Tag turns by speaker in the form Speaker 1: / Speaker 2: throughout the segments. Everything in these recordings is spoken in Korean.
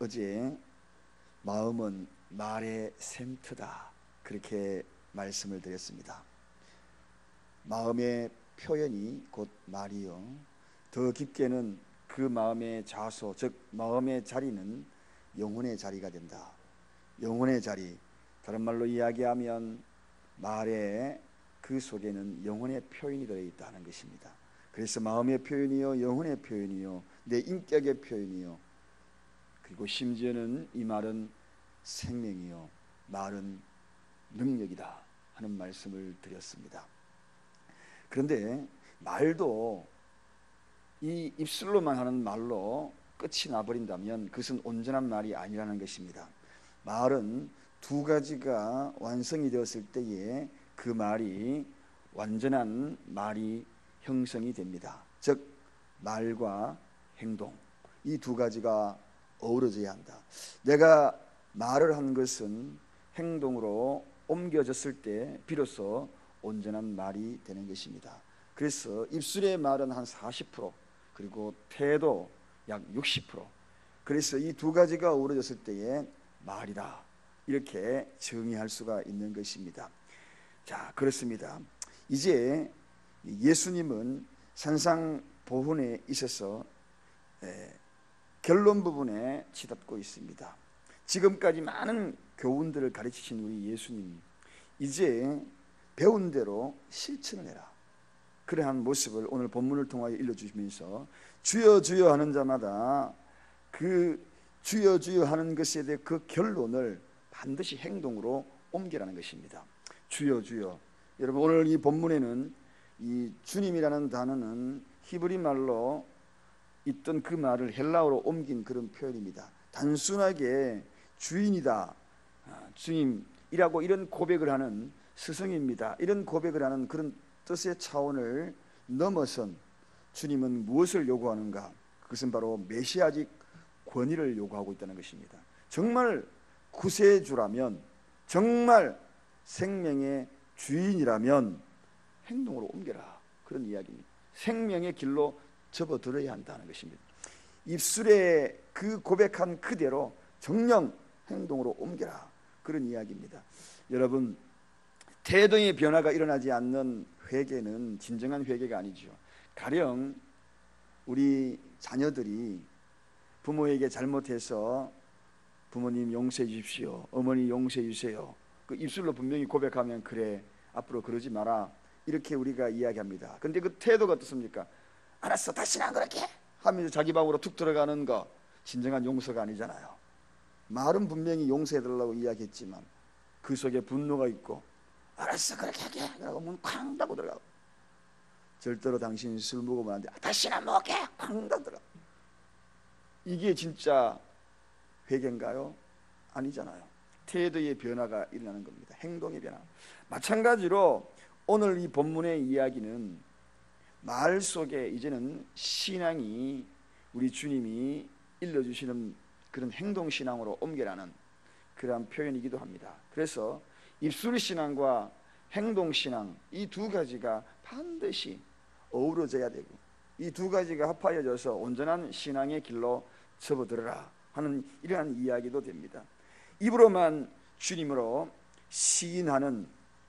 Speaker 1: 어제 마음은 말의 샘터다, 그렇게 말씀을 드렸습니다. 마음의 표현이 곧 말이요, 더 깊게는 그 마음의 좌소, 즉 마음의 자리는 영혼의 자리가 된다. 영혼의 자리, 다른 말로 이야기하면 말의 그 속에는 영혼의 표현이 들어있다는 것입니다. 그래서 마음의 표현이요, 영혼의 표현이요, 내 인격의 표현이요, 그리고 심지어는 이 말은 생명이요, 말은 능력이다 하는 말씀을 드렸습니다. 그런데 말도 이 입술로만 하는 말로 끝이 나버린다면 그것은 온전한 말이 아니라는 것입니다. 말은 두 가지가 완성이 되었을 때에 그 말이 완전한 말이 형성이 됩니다. 즉 말과 행동, 이 두 가지가 어우러져야 한다. 내가 말을 한 것은 행동으로 옮겨졌을 때 비로소 온전한 말이 되는 것입니다. 그래서 입술의 말은 한 40%, 그리고 태도 약 60%, 그래서 이 두 가지가 어우러졌을 때에 말이다, 이렇게 정의할 수가 있는 것입니다. 자, 그렇습니다. 이제 예수님은 산상보훈에 있어서 결론 부분에 치닫고 있습니다. 지금까지 많은 교훈들을 가르치신 우리 예수님, 이제 배운 대로 실천을 해라, 그러한 모습을 오늘 본문을 통하여 일러주시면서 주여 주여 하는 자마다 그 주여 주여 하는 것에 대해 그 결론을 반드시 행동으로 옮기라는 것입니다. 주여 주여, 여러분 오늘 이 본문에는 이 주님이라는 단어는 히브리 말로 있던 그 말을 헬라어로 옮긴 그런 표현입니다. 단순하게 주인이다, 주님이라고 이런 고백을 하는, 스승입니다, 이런 고백을 하는 그런 뜻의 차원을 넘어선 주님은 무엇을 요구하는가? 그것은 바로 메시아직 권위를 요구하고 있다는 것입니다. 정말 구세주라면, 정말 생명의 주인이라면 행동으로 옮겨라, 그런 이야기입니다. 생명의 길로 접어들어야 한다는 것입니다. 입술에 그 고백한 그대로 정령 행동으로 옮겨라, 그런 이야기입니다. 여러분, 태도의 변화가 일어나지 않는 회개는 진정한 회개가 아니죠. 가령 우리 자녀들이 부모에게 잘못해서 부모님 용서해 주십시오, 어머니 용서해 주세요, 그 입술로 분명히 고백하면 그래 앞으로 그러지 마라, 이렇게 우리가 이야기합니다. 그런데 그 태도가 어떻습니까? 알았어, 다시는 안 그럴게 하면서 자기 방으로 툭 들어가는 거, 진정한 용서가 아니잖아요. 말은 분명히 용서해 달라고 이야기했지만 그 속에 분노가 있고, 알았어 그렇게 할게 라고 문 쾅 닫고 들어가고, 절대로 당신 술 먹으면 안 돼, 다시는 안 먹을게 쾅 닫고 들어가고. 이게 진짜 회개인가요? 아니잖아요. 태도의 변화가 일어나는 겁니다. 행동의 변화. 마찬가지로 오늘 이 본문의 이야기는 말 속에 이제는 신앙이, 우리 주님이 일러주시는 그런 행동신앙으로 옮겨라는 그러한 표현이기도 합니다. 그래서 입술신앙과 행동신앙, 이 두 가지가 반드시 어우러져야 되고, 이 두 가지가 합하여져서 온전한 신앙의 길로 접어들어라 하는 이러한 이야기도 됩니다. 입으로만 주님으로 시인하는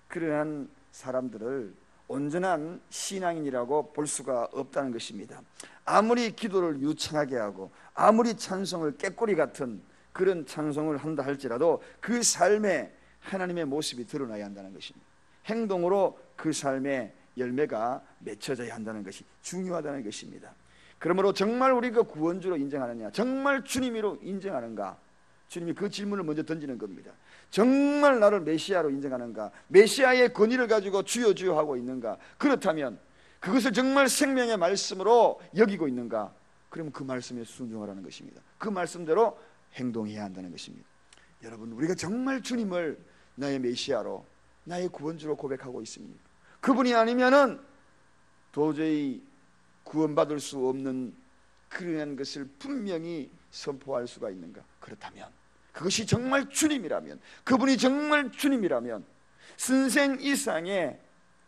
Speaker 1: 그러한 사람들을 온전한 신앙인이라고 볼 수가 없다는 것입니다. 아무리 기도를 유창하게 하고 아무리 찬송을 꾀꼬리 같은 그런 찬송을 한다 할지라도 그 삶에 하나님의 모습이 드러나야 한다는 것입니다. 행동으로 그 삶의 열매가 맺혀져야 한다는 것이 중요하다는 것입니다. 그러므로 정말 우리가 구원주로 인정하느냐, 정말 주님으로 인정하는가, 주님이 그 질문을 먼저 던지는 겁니다. 정말 나를 메시아로 인정하는가, 메시아의 권위를 가지고 주여 주여 하고 있는가, 그렇다면 그것을 정말 생명의 말씀으로 여기고 있는가, 그러면 그 말씀에 순종하라는 것입니다. 그 말씀대로 행동해야 한다는 것입니다. 여러분, 우리가 정말 주님을 나의 메시아로, 나의 구원주로 고백하고 있습니까? 그분이 아니면은 도저히 구원받을 수 없는 그러한 것을 분명히 선포할 수가 있는가? 그렇다면, 그것이 정말 주님이라면, 그분이 정말 주님이라면, 선생 이상의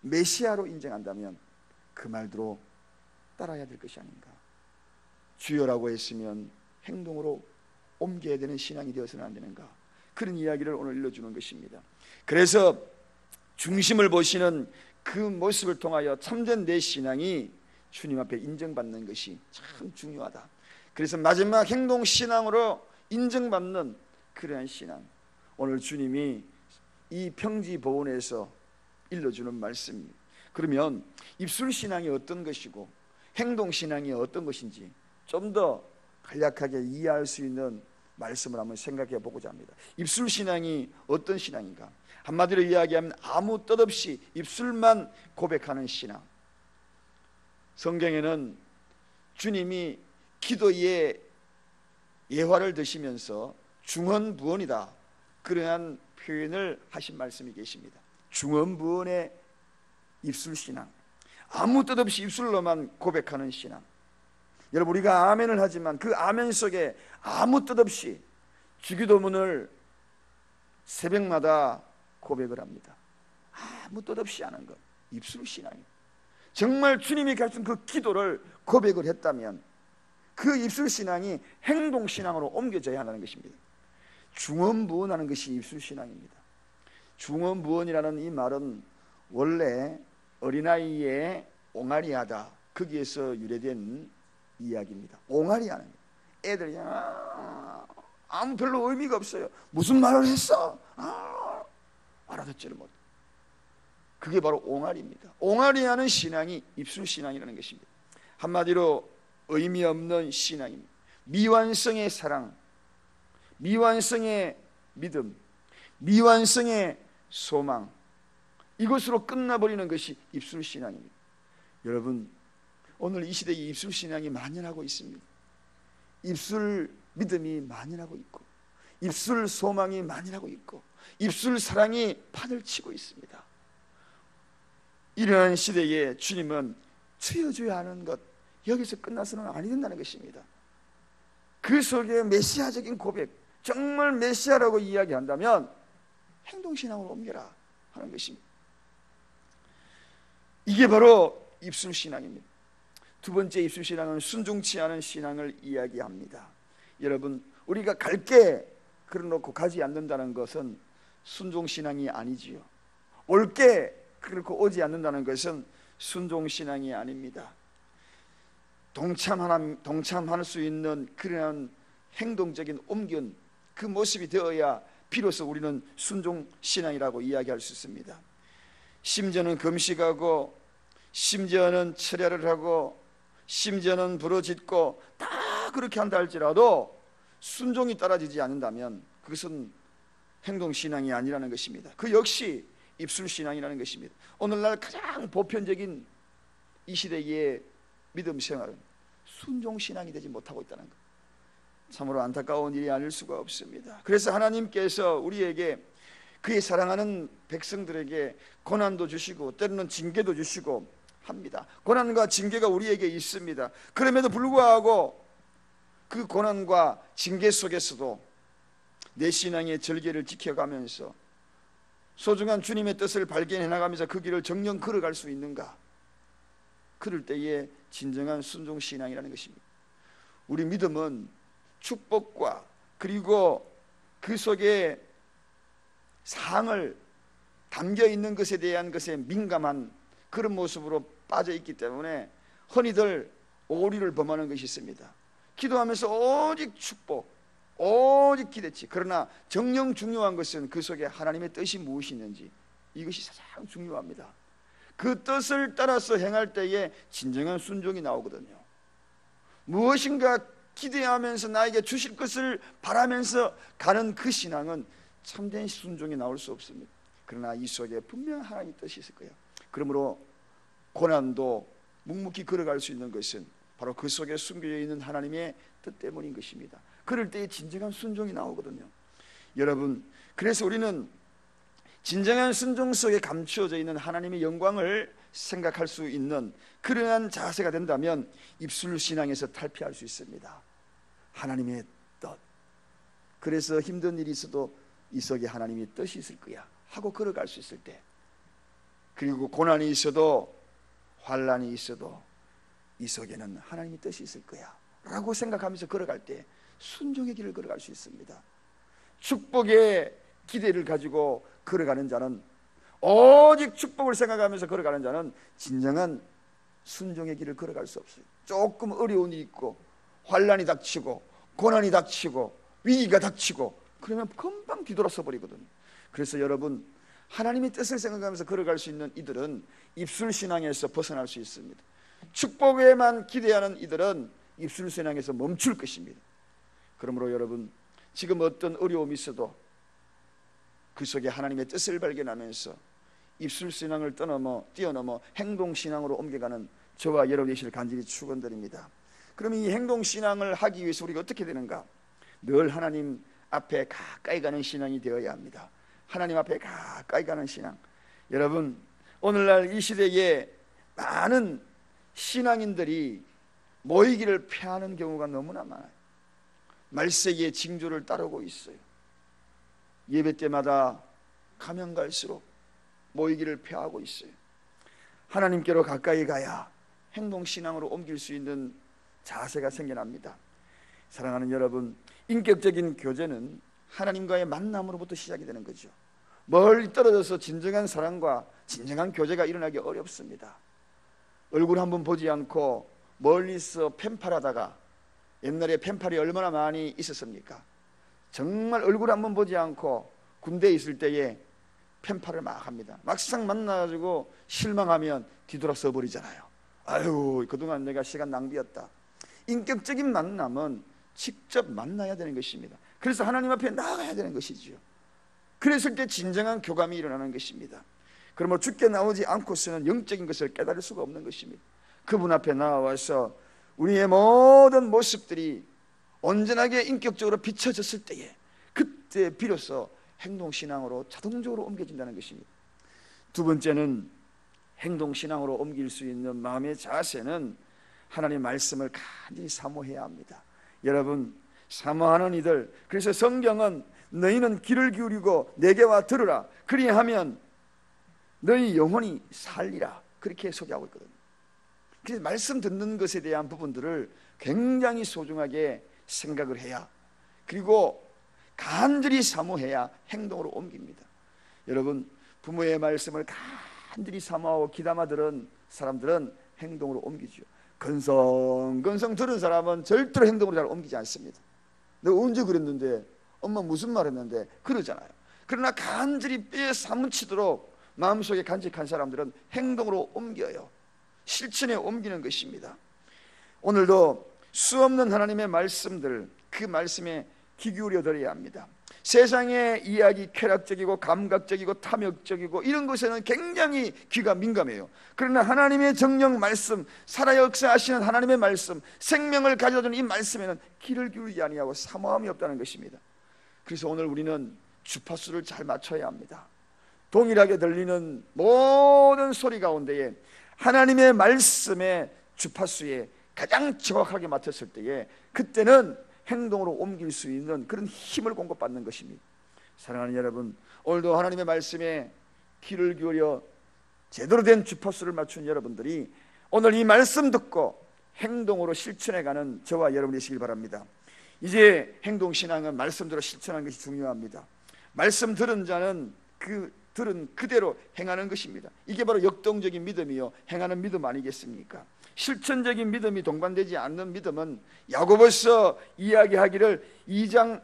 Speaker 1: 메시아로 인정한다면 그 말대로 따라야 될 것이 아닌가? 주여라고 했으면 행동으로 옮겨야 되는 신앙이 되어서는 안 되는가, 그런 이야기를 오늘 일러주는 것입니다. 그래서 중심을 보시는 그 모습을 통하여 참된 내 신앙이 주님 앞에 인정받는 것이 참 중요하다. 그래서 마지막 행동신앙으로 인정받는 그러한 신앙, 오늘 주님이 이 평지보온에서 일러주는 말씀입니다. 그러면 입술신앙이 어떤 것이고 행동신앙이 어떤 것인지 좀 더 간략하게 이해할 수 있는 말씀을 한번 생각해 보고자 합니다. 입술신앙이 어떤 신앙인가? 한마디로 이야기하면 아무 뜻 없이 입술만 고백하는 신앙. 성경에는 주님이 기도의 예화를 드시면서 중언부언이다, 그러한 표현을 하신 말씀이 계십니다. 중언부언의 입술신앙, 아무 뜻 없이 입술로만 고백하는 신앙. 여러분, 우리가 아멘을 하지만 그 아멘 속에 아무 뜻 없이 주기도문을 새벽마다 고백을 합니다. 아무 뜻 없이 하는 것, 입술신앙입니다. 정말 주님이 가르친 그 기도를 고백을 했다면 그 입술신앙이 행동신앙으로 옮겨져야 한다는 것입니다. 중언부언하는 것이 입술신앙입니다. 중언부언이라는 이 말은 원래 어린아이의 옹알이하다, 거기에서 유래된 이야기입니다. 옹알이하는 거예요. 애들이 아무 별로 의미가 없어요. 무슨 말을 했어? 알아듣지를 못해. 그게 바로 옹알이입니다. 옹알이하는 신앙이 입술신앙이라는 것입니다. 한마디로 의미 없는 신앙입니다. 미완성의 사랑, 미완성의 믿음, 미완성의 소망, 이것으로 끝나버리는 것이 입술신앙입니다. 여러분, 오늘 이 시대에 입술신앙이 만연하고 있습니다. 입술 믿음이 만연하고 있고, 입술 소망이 만연하고 있고, 입술 사랑이 판을 치고 있습니다. 이러한 시대에 주님은 채워줘야 하는 것, 여기서 끝나서는 아니 된다는 것입니다. 그 속에 메시아적인 고백, 정말 메시아라고 이야기한다면 행동신앙으로 옮겨라 하는 것입니다. 이게 바로 입술신앙입니다. 두 번째 입술신앙은 순종치 않은 신앙을 이야기합니다. 여러분, 우리가 갈게 그러놓고 가지 않는다는 것은 순종신앙이 아니지요. 올게 그렇고 오지 않는다는 것은 순종신앙이 아닙니다. 동참할 수 있는 그런 행동적인 옮긴 그 모습이 되어야 비로소 우리는 순종신앙이라고 이야기할 수 있습니다. 심지어는 금식하고, 심지어는 철야를 하고, 심지어는 부르짖고 다 그렇게 한다 할지라도 순종이 따라지지 않는다면 그것은 행동신앙이 아니라는 것입니다. 그 역시 입술신앙이라는 것입니다. 오늘날 가장 보편적인 이 시대의 믿음 생활은 순종신앙이 되지 못하고 있다는 것, 참으로 안타까운 일이 아닐 수가 없습니다. 그래서 하나님께서 우리에게, 그의 사랑하는 백성들에게 고난도 주시고 때로는 징계도 주시고 합니다. 고난과 징계가 우리에게 있습니다. 그럼에도 불구하고 그 고난과 징계 속에서도 내 신앙의 절개를 지켜가면서 소중한 주님의 뜻을 발견해 나가면서 그 길을 정령 걸어갈 수 있는가? 그럴 때에 진정한 순종신앙이라는 것입니다. 우리 믿음은 축복과 그리고 그 속에 상을 담겨 있는 것에 대한 것에 민감한 그런 모습으로 빠져 있기 때문에 흔히들 오리를 범하는 것이 있습니다. 기도하면서 오직 축복, 오직 기대치. 그러나 정녕 중요한 것은 그 속에 하나님의 뜻이 무엇이 있는지, 이것이 가장 중요합니다. 그 뜻을 따라서 행할 때에 진정한 순종이 나오거든요. 무엇인가 기대하면서 나에게 주실 것을 바라면서 가는 그 신앙은 참된 순종이 나올 수 없습니다. 그러나 이 속에 분명 하나님의 뜻이 있을 거예요. 그러므로 고난도 묵묵히 걸어갈 수 있는 것은 바로 그 속에 숨겨져 있는 하나님의 뜻 때문인 것입니다. 그럴 때에 진정한 순종이 나오거든요. 여러분, 그래서 우리는 진정한 순종 속에 감추어져 있는 하나님의 영광을 생각할 수 있는 그러한 자세가 된다면 입술신앙에서 탈피할 수 있습니다. 하나님의 뜻, 그래서 힘든 일이 있어도 이 속에 하나님의 뜻이 있을 거야 하고 걸어갈 수 있을 때, 그리고 고난이 있어도 환난이 있어도 이 속에는 하나님의 뜻이 있을 거야 라고 생각하면서 걸어갈 때 순종의 길을 걸어갈 수 있습니다. 축복의 기대를 가지고 걸어가는 자는, 오직 축복을 생각하면서 걸어가는 자는 진정한 순종의 길을 걸어갈 수 없어요. 조금 어려운 일이 있고 환난이 닥치고 고난이 닥치고 위기가 닥치고 그러면 금방 뒤돌아서 버리거든요. 그래서 여러분, 하나님의 뜻을 생각하면서 걸어갈 수 있는 이들은 입술신앙에서 벗어날 수 있습니다. 축복에만 기대하는 이들은 입술신앙에서 멈출 것입니다. 그러므로 여러분, 지금 어떤 어려움이 있어도 그 속에 하나님의 뜻을 발견하면서 입술신앙을 뛰어넘어 행동신앙으로 옮겨가는 저와 여러분 되시길 간절히 축원드립니다. 그러면 이 행동신앙을 하기 위해서 우리가 어떻게 되는가? 늘 하나님 앞에 가까이 가는 신앙이 되어야 합니다. 하나님 앞에 가까이 가는 신앙. 여러분, 오늘날 이 시대에 많은 신앙인들이 모이기를 피하는 경우가 너무나 많아요. 말세기의 징조를 따르고 있어요. 예배 때마다 가면 갈수록 모이기를 피하고 있어요. 하나님께로 가까이 가야 행동신앙으로 옮길 수 있는 자세가 생겨납니다. 사랑하는 여러분, 인격적인 교제는 하나님과의 만남으로부터 시작이 되는 거죠. 멀리 떨어져서 진정한 사랑과 진정한 교제가 일어나기 어렵습니다. 얼굴 한번 보지 않고 멀리서 펜팔하다가, 옛날에 펜팔이 얼마나 많이 있었습니까? 정말 얼굴 한번 보지 않고 군대에 있을 때에 펜팔을 막 합니다. 막상 만나가지고 실망하면 뒤돌아서 버리잖아요. 아유, 그동안 내가 시간 낭비했다. 인격적인 만남은 직접 만나야 되는 것입니다. 그래서 하나님 앞에 나아가야 되는 것이죠. 그랬을 때 진정한 교감이 일어나는 것입니다. 그러면 주께 나오지 않고서는 영적인 것을 깨달을 수가 없는 것입니다. 그분 앞에 나와서 우리의 모든 모습들이 온전하게 인격적으로 비춰졌을 때에, 그때 비로소 행동신앙으로 자동적으로 옮겨진다는 것입니다. 두 번째는, 행동신앙으로 옮길 수 있는 마음의 자세는 하나님의 말씀을 간절히 사모해야 합니다. 여러분, 사모하는 이들, 그래서 성경은 너희는 귀를 기울이고 내게와 들으라, 그리하면 너희 영혼이 살리라, 그렇게 소개하고 있거든요. 그래서 말씀 듣는 것에 대한 부분들을 굉장히 소중하게 생각을 해야, 그리고 간절히 사모해야 행동으로 옮깁니다. 여러분, 부모의 말씀을 간절히 사모하고 귀담아 들은 사람들은 행동으로 옮기죠. 건성건성 들은 사람은 절대로 행동으로 잘 옮기지 않습니다. 내가 언제 그랬는데, 엄마 무슨 말 했는데, 그러잖아요. 그러나 간절히 뼈에 사무치도록 마음속에 간직한 사람들은 행동으로 옮겨요. 실천에 옮기는 것입니다. 오늘도 수없는 하나님의 말씀들, 그 말씀에 귀 기울여 드려야 합니다. 세상의 이야기, 쾌락적이고 감각적이고 탐욕적이고 이런 것에는 굉장히 귀가 민감해요. 그러나 하나님의 정령 말씀, 살아 역사하시는 하나님의 말씀, 생명을 가져다주는 이 말씀에는 귀를 기울이지 아니하고 사모함이 없다는 것입니다. 그래서 오늘 우리는 주파수를 잘 맞춰야 합니다. 동일하게 들리는 모든 소리 가운데에 하나님의 말씀의 주파수에 가장 정확하게 맞췄을 때에, 그때는 행동으로 옮길 수 있는 그런 힘을 공급받는 것입니다. 사랑하는 여러분, 오늘도 하나님의 말씀에 귀를 기울여 제대로 된 주파수를 맞춘 여러분들이 오늘 이 말씀 듣고 행동으로 실천해가는 저와 여러분이 되시길 바랍니다. 이제 행동신앙은 말씀대로 실천하는 것이 중요합니다. 말씀 들은 자는 그 들은 그대로 행하는 것입니다. 이게 바로 역동적인 믿음이요, 행하는 믿음 아니겠습니까? 실천적인 믿음이 동반되지 않는 믿음은 야고보서 이야기하기를 2장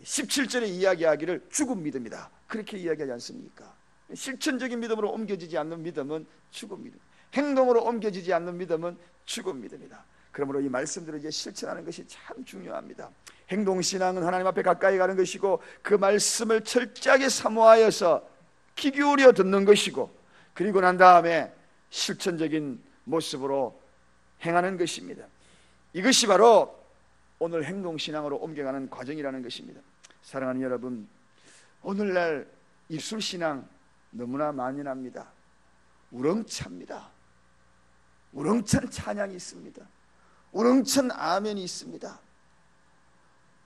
Speaker 1: 17절에 이야기하기를 죽은 믿음이다, 그렇게 이야기하지 않습니까? 실천적인 믿음으로 옮겨지지 않는 믿음은 죽은 믿음, 행동으로 옮겨지지 않는 믿음은 죽은 믿음이다. 그러므로 이 말씀들을 이제 실천하는 것이 참 중요합니다. 행동신앙은 하나님 앞에 가까이 가는 것이고, 그 말씀을 철저하게 사모하여서 귀 기울여 듣는 것이고, 그리고 난 다음에 실천적인 모습으로 행하는 것입니다. 이것이 바로 오늘 행동신앙으로 옮겨가는 과정이라는 것입니다. 사랑하는 여러분, 오늘날 입술신앙 너무나 만연합니다. 우렁찹니다. 우렁찬 찬양이 있습니다. 우렁찬 아멘이 있습니다.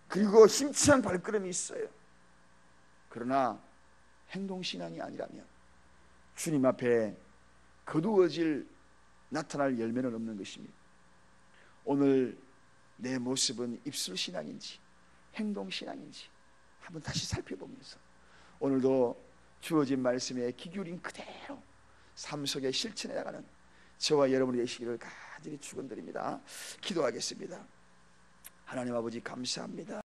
Speaker 1: 그리고 힘찬 발걸음이 있어요. 그러나 행동신앙이 아니라면 주님 앞에 거두어질 나타날 열매는 없는 것입니다. 오늘 내 모습은 입술 신앙인지 행동 신앙인지 한번 다시 살펴보면서 오늘도 주어진 말씀에 귀 기울인 그대로 삶 속에 실천해 나가는 저와 여러분이 되시기를 간절히 축원드립니다. 기도하겠습니다. 하나님 아버지 감사합니다.